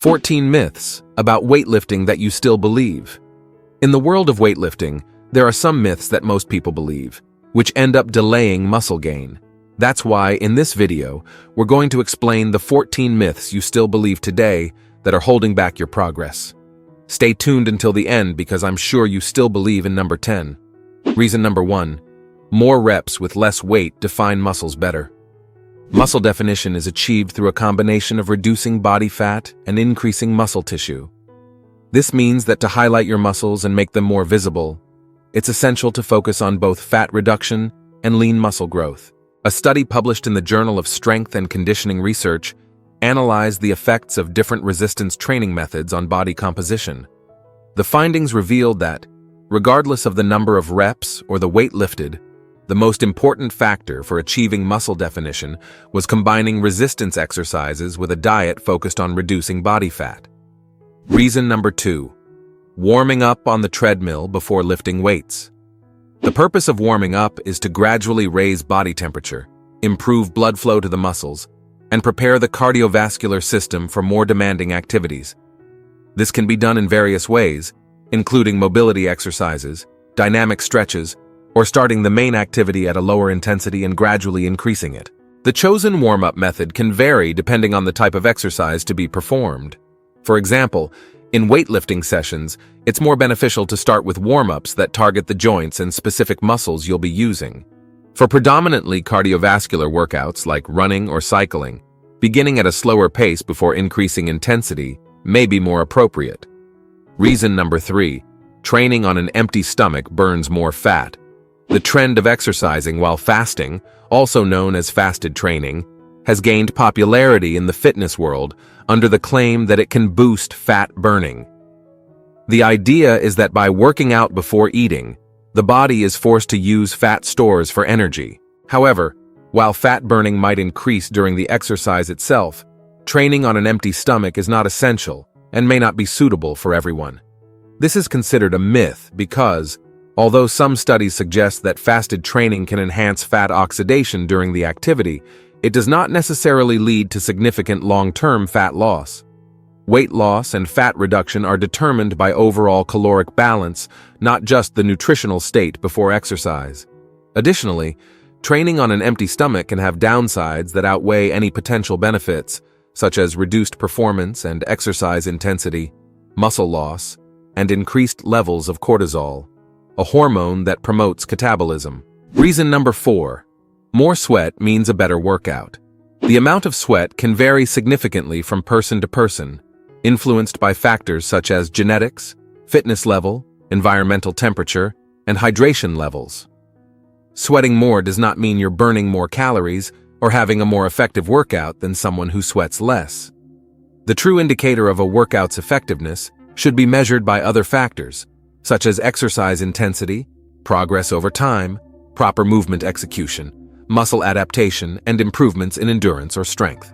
14 myths about weightlifting that you still believe. In the world of weightlifting, there are some myths that most people believe, which end up delaying muscle gain. That's why, in this video, we're going to explain the 14 myths you still believe today that are holding back your progress. Stay tuned until the end because I'm sure you still believe in number 10. Reason number 1. More reps with less weight define muscles better. Muscle definition is achieved through a combination of reducing body fat and increasing muscle tissue. This means that to highlight your muscles and make them more visible, it's essential to focus on both fat reduction and lean muscle growth. A study published in the Journal of Strength and Conditioning Research analyzed the effects of different resistance training methods on body composition. The findings revealed that, regardless of the number of reps or the weight lifted, the most important factor for achieving muscle definition was combining resistance exercises with a diet focused on reducing body fat. Reason number 2. Warming up on the treadmill before lifting weights. The purpose of warming up is to gradually raise body temperature, improve blood flow to the muscles, and prepare the cardiovascular system for more demanding activities. This can be done in various ways, including mobility exercises, dynamic stretches, or starting the main activity at a lower intensity and gradually increasing it. The chosen warm-up method can vary depending on the type of exercise to be performed. For example, in weightlifting sessions, it's more beneficial to start with warm-ups that target the joints and specific muscles you'll be using. For predominantly cardiovascular workouts like running or cycling, beginning at a slower pace before increasing intensity may be more appropriate. Reason number 3. Training on an empty stomach burns more fat. The trend of exercising while fasting, also known as fasted training, has gained popularity in the fitness world under the claim that it can boost fat burning. The idea is that by working out before eating, the body is forced to use fat stores for energy. However, while fat burning might increase during the exercise itself, training on an empty stomach is not essential and may not be suitable for everyone. This is considered a myth because, although some studies suggest that fasted training can enhance fat oxidation during the activity, it does not necessarily lead to significant long-term fat loss. Weight loss and fat reduction are determined by overall caloric balance, not just the nutritional state before exercise. Additionally, training on an empty stomach can have downsides that outweigh any potential benefits, such as reduced performance and exercise intensity, muscle loss, and increased levels of cortisol, a hormone that promotes catabolism. Reason number 4. More sweat means a better workout. The amount of sweat can vary significantly from person to person, influenced by factors such as genetics, fitness level, environmental temperature, and hydration levels. Sweating more does not mean you're burning more calories or having a more effective workout than someone who sweats less. The true indicator of a workout's effectiveness should be measured by other factors, such as exercise intensity, progress over time, proper movement execution, muscle adaptation, and improvements in endurance or strength.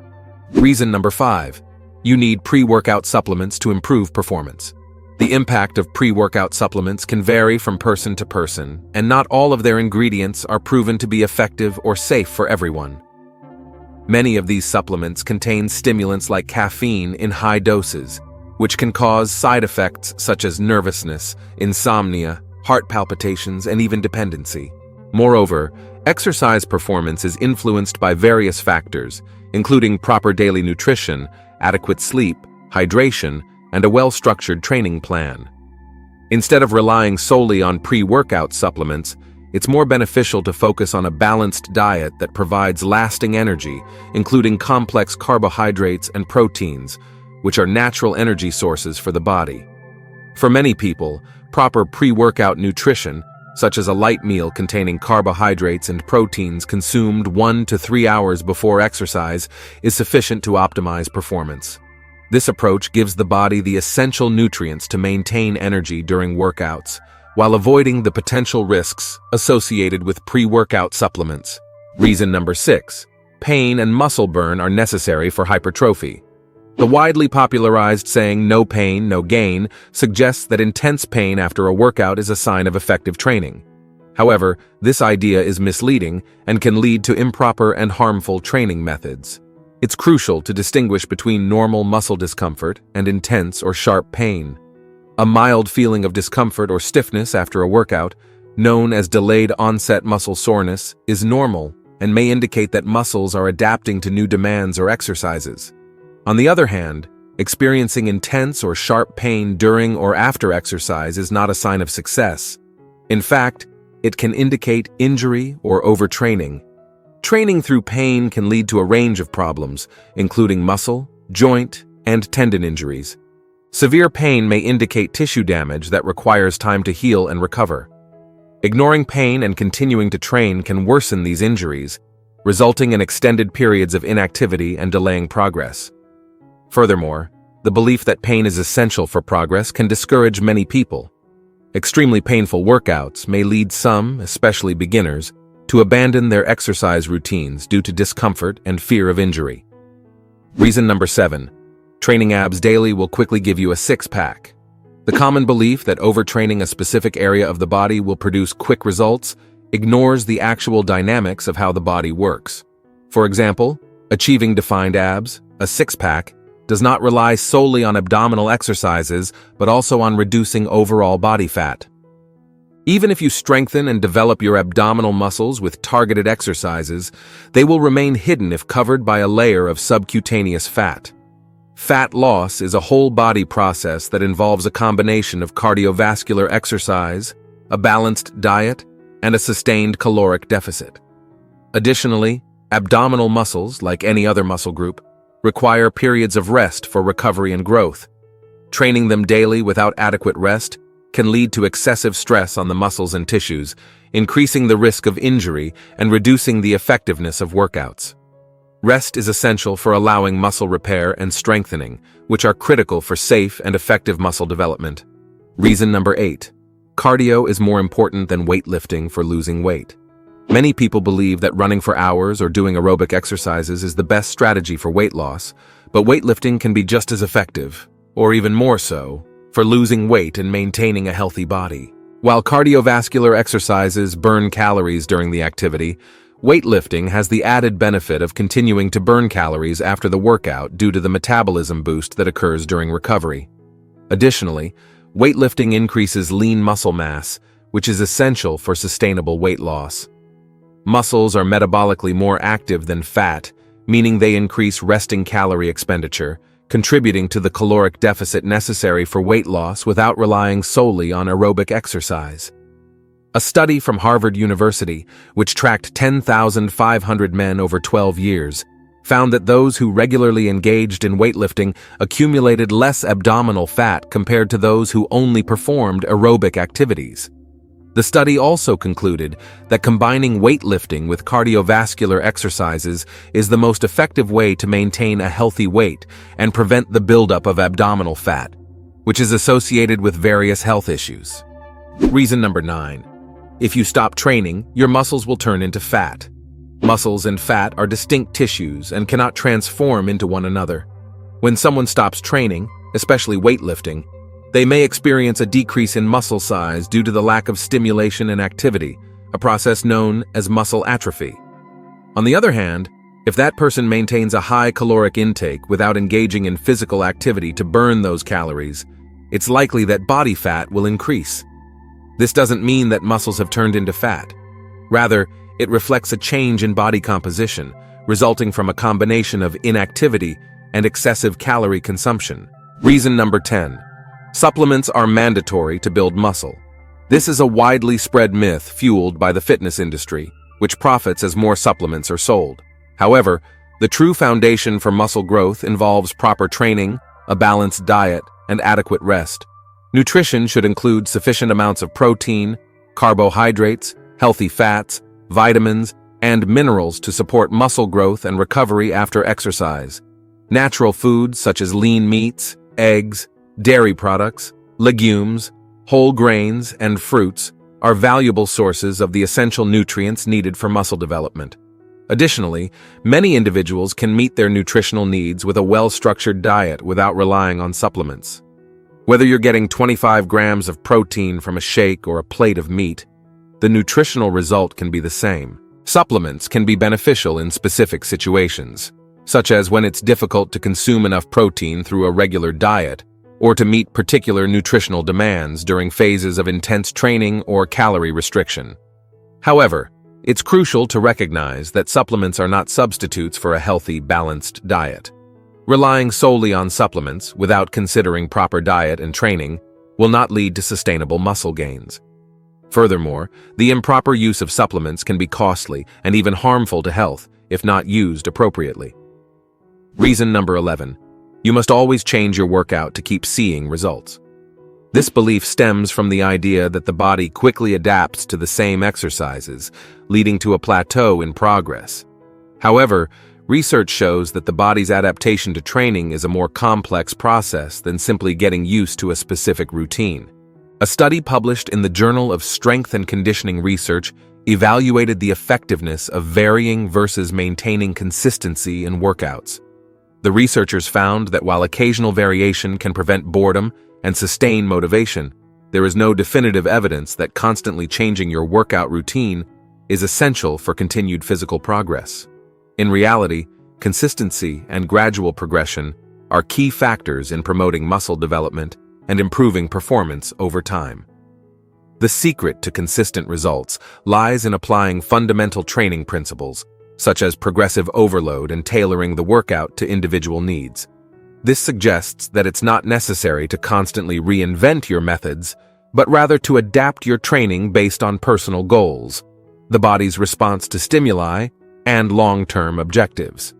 Reason number 5. You need pre-workout supplements to improve performance. The impact of pre-workout supplements can vary from person to person, and not all of their ingredients are proven to be effective or safe for everyone. Many of these supplements contain stimulants like caffeine in high doses, which can cause side effects such as nervousness, insomnia, heart palpitations, and even dependency. Moreover, exercise performance is influenced by various factors, including proper daily nutrition, adequate sleep, hydration, and a well-structured training plan. Instead of relying solely on pre-workout supplements, it's more beneficial to focus on a balanced diet that provides lasting energy, including complex carbohydrates and proteins, which are natural energy sources for the body. For many people, proper pre-workout nutrition, such as a light meal containing carbohydrates and proteins consumed 1 to 3 hours before exercise, is sufficient to optimize performance. This approach gives the body the essential nutrients to maintain energy during workouts, while avoiding the potential risks associated with pre-workout supplements. Reason number 6. Pain and muscle burn are necessary for hypertrophy. The widely popularized saying, "no pain, no gain," suggests that intense pain after a workout is a sign of effective training. However, this idea is misleading and can lead to improper and harmful training methods. It's crucial to distinguish between normal muscle discomfort and intense or sharp pain. A mild feeling of discomfort or stiffness after a workout, known as delayed onset muscle soreness, is normal and may indicate that muscles are adapting to new demands or exercises. On the other hand, experiencing intense or sharp pain during or after exercise is not a sign of success. In fact, it can indicate injury or overtraining. Training through pain can lead to a range of problems, including muscle, joint, and tendon injuries. Severe pain may indicate tissue damage that requires time to heal and recover. Ignoring pain and continuing to train can worsen these injuries, resulting in extended periods of inactivity and delaying progress. Furthermore, the belief that pain is essential for progress can discourage many people. Extremely painful workouts may lead some, especially beginners, to abandon their exercise routines due to discomfort and fear of injury. Reason number 7. Training abs daily will quickly give you a six-pack. The common belief that overtraining a specific area of the body will produce quick results ignores the actual dynamics of how the body works. For example, achieving defined abs, a six-pack, does not rely solely on abdominal exercises, but also on reducing overall body fat. Even if you strengthen and develop your abdominal muscles with targeted exercises, they will remain hidden if covered by a layer of subcutaneous fat. Fat loss is a whole-body process that involves a combination of cardiovascular exercise, a balanced diet, and a sustained caloric deficit. Additionally, abdominal muscles, like any other muscle group, require periods of rest for recovery and growth. Training them daily without adequate rest can lead to excessive stress on the muscles and tissues, increasing the risk of injury and reducing the effectiveness of workouts. Rest is essential for allowing muscle repair and strengthening, which are critical for safe and effective muscle development. Reason number 8. Cardio is more important than weightlifting for losing weight. Many people believe that running for hours or doing aerobic exercises is the best strategy for weight loss, but weightlifting can be just as effective, or even more so, for losing weight and maintaining a healthy body. While cardiovascular exercises burn calories during the activity, weightlifting has the added benefit of continuing to burn calories after the workout due to the metabolism boost that occurs during recovery. Additionally, weightlifting increases lean muscle mass, which is essential for sustainable weight loss. Muscles are metabolically more active than fat, meaning they increase resting calorie expenditure, contributing to the caloric deficit necessary for weight loss without relying solely on aerobic exercise. A study from Harvard University, which tracked 10,500 men over 12 years, found that those who regularly engaged in weightlifting accumulated less abdominal fat compared to those who only performed aerobic activities. The study also concluded that combining weightlifting with cardiovascular exercises is the most effective way to maintain a healthy weight and prevent the buildup of abdominal fat, which is associated with various health issues. Reason number 9. If you stop training, your muscles will turn into fat. Muscles and fat are distinct tissues and cannot transform into one another. When someone stops training, especially weightlifting, they may experience a decrease in muscle size due to the lack of stimulation and activity, a process known as muscle atrophy. On the other hand, if that person maintains a high caloric intake without engaging in physical activity to burn those calories, it's likely that body fat will increase. This doesn't mean that muscles have turned into fat. Rather, it reflects a change in body composition, resulting from a combination of inactivity and excessive calorie consumption. Reason number 10. Supplements are mandatory to build muscle. This is a widely spread myth fueled by the fitness industry, which profits as more supplements are sold. However, the true foundation for muscle growth involves proper training, a balanced diet, and adequate rest. Nutrition should include sufficient amounts of protein, carbohydrates, healthy fats, vitamins, and minerals to support muscle growth and recovery after exercise. Natural foods such as lean meats, eggs, dairy products, legumes, whole grains, and fruits are valuable sources of the essential nutrients needed for muscle development. Additionally, many individuals can meet their nutritional needs with a well-structured diet without relying on supplements. Whether you're getting 25 grams of protein from a shake or a plate of meat, the nutritional result can be the same. Supplements can be beneficial in specific situations. such as when it's difficult to consume enough protein through a regular diet, or to meet particular nutritional demands during phases of intense training or calorie restriction. However, it's crucial to recognize that supplements are not substitutes for a healthy, balanced diet. Relying solely on supplements without considering proper diet and training will not lead to sustainable muscle gains. Furthermore, the improper use of supplements can be costly and even harmful to health if not used appropriately. Reason number 11. You must always change your workout to keep seeing results. This belief stems from the idea that the body quickly adapts to the same exercises, leading to a plateau in progress. However, research shows that the body's adaptation to training is a more complex process than simply getting used to a specific routine. A study published in the Journal of Strength and Conditioning Research evaluated the effectiveness of varying versus maintaining consistency in workouts. The researchers found that while occasional variation can prevent boredom and sustain motivation, there is no definitive evidence that constantly changing your workout routine is essential for continued physical progress. In reality, consistency and gradual progression are key factors in promoting muscle development and improving performance over time. The secret to consistent results lies in applying fundamental training principles, such as progressive overload and tailoring the workout to individual needs. This suggests that it's not necessary to constantly reinvent your methods, but rather to adapt your training based on personal goals, the body's response to stimuli, and long-term objectives.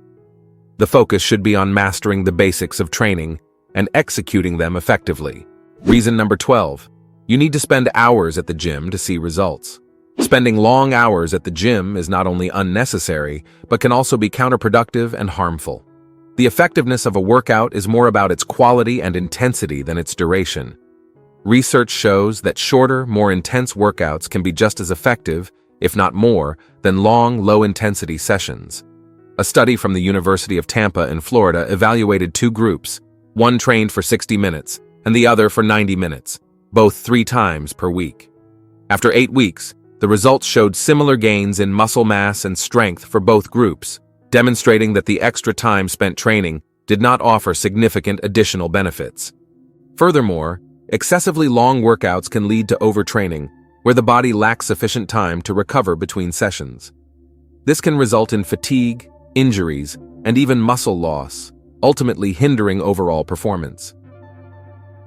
The focus should be on mastering the basics of training and executing them effectively. Reason number 12. You need to spend hours at the gym to see results. Spending long hours at the gym is not only unnecessary, but can also be counterproductive and harmful. The effectiveness of a workout is more about its quality and intensity than its duration. Research shows that shorter, more intense workouts can be just as effective, if not more, than long, low-intensity sessions. A study from the University of Tampa in Florida evaluated two groups. One trained for 60 minutes and the other for 90 minutes, both 3 times per week. After 8 weeks, the results showed similar gains in muscle mass and strength for both groups, demonstrating that the extra time spent training did not offer significant additional benefits. Furthermore, excessively long workouts can lead to overtraining, where the body lacks sufficient time to recover between sessions. This can result in fatigue, injuries, and even muscle loss, ultimately hindering overall performance.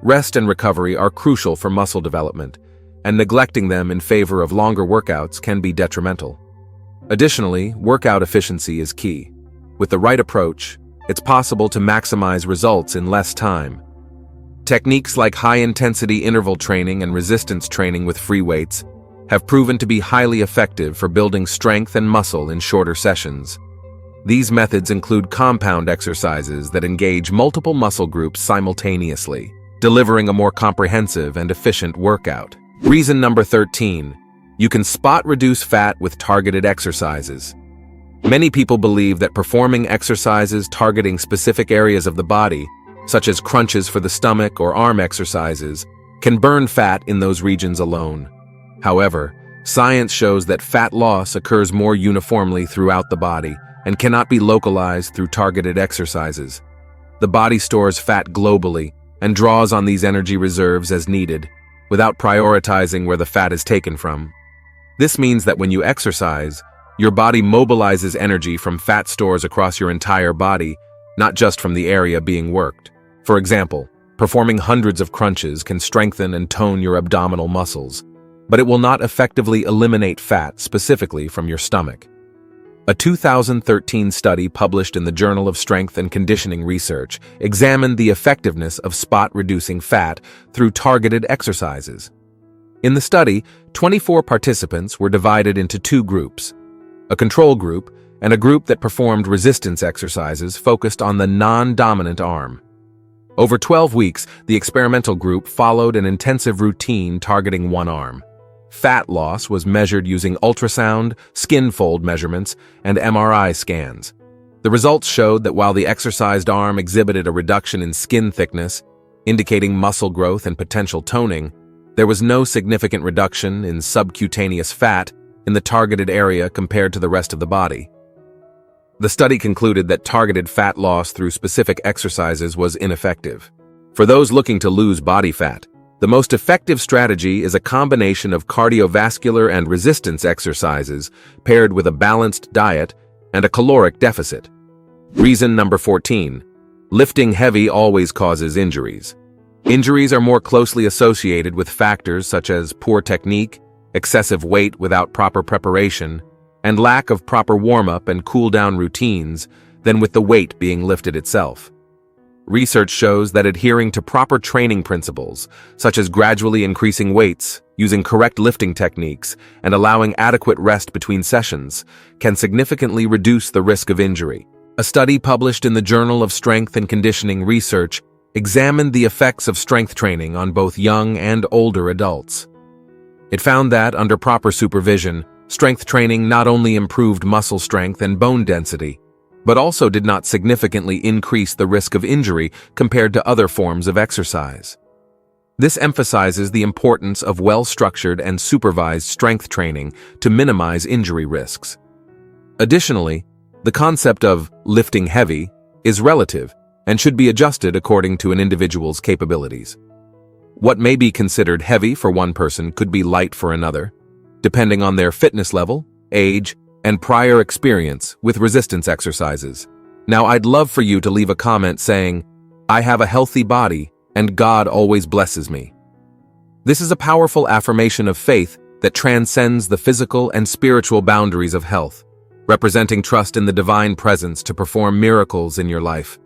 Rest and recovery are crucial for muscle development, and neglecting them in favor of longer workouts can be detrimental. Additionally, workout efficiency is key. With the right approach, it's possible to maximize results in less time. Techniques like high-intensity interval training and resistance training with free weights have proven to be highly effective for building strength and muscle in shorter sessions. These methods include compound exercises that engage multiple muscle groups simultaneously, delivering a more comprehensive and efficient workout. Reason number 13. You can spot-reduce fat with targeted exercises. Many people believe that performing exercises targeting specific areas of the body, such as crunches for the stomach or arm exercises, can burn fat in those regions alone. However, science shows that fat loss occurs more uniformly throughout the body and cannot be localized through targeted exercises. The body stores fat globally and draws on these energy reserves as needed, without prioritizing where the fat is taken from. This means that when you exercise, your body mobilizes energy from fat stores across your entire body, not just from the area being worked. For example, performing hundreds of crunches can strengthen and tone your abdominal muscles, but it will not effectively eliminate fat specifically from your stomach. A 2013 study published in the Journal of Strength and Conditioning Research examined the effectiveness of spot-reducing fat through targeted exercises. In the study, 24 participants were divided into 2 groups, a control group and a group that performed resistance exercises focused on the non-dominant arm. Over 12 weeks, the experimental group followed an intensive routine targeting one arm. Fat loss was measured using ultrasound, skin fold measurements, and MRI scans. The results showed that while the exercised arm exhibited a reduction in skin thickness, indicating muscle growth and potential toning, there was no significant reduction in subcutaneous fat in the targeted area compared to the rest of the body. The study concluded that targeted fat loss through specific exercises was ineffective. For those looking to lose body fat, the most effective strategy is a combination of cardiovascular and resistance exercises paired with a balanced diet and a caloric deficit. Reason number 14. Lifting heavy always causes injuries. Injuries are more closely associated with factors such as poor technique, excessive weight without proper preparation, and lack of proper warm-up and cool-down routines than with the weight being lifted itself. Research shows that adhering to proper training principles, such as gradually increasing weights, using correct lifting techniques, and allowing adequate rest between sessions, can significantly reduce the risk of injury. A study published in the Journal of Strength and Conditioning Research examined the effects of strength training on both young and older adults. It found that, under proper supervision, strength training not only improved muscle strength and bone density, but also did not significantly increase the risk of injury compared to other forms of exercise. This emphasizes the importance of well-structured and supervised strength training to minimize injury risks. Additionally, the concept of lifting heavy is relative and should be adjusted according to an individual's capabilities. What may be considered heavy for one person could be light for another, depending on their fitness level, age, and prior experience with resistance exercises. Now, I'd love for you to leave a comment saying, "I have a healthy body, and God always blesses me." This is a powerful affirmation of faith that transcends the physical and spiritual boundaries of health, representing trust in the divine presence to perform miracles in your life.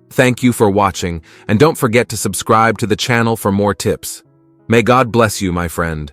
Thank you for watching, and don't forget to subscribe to the channel for more tips. May God bless you, my friend.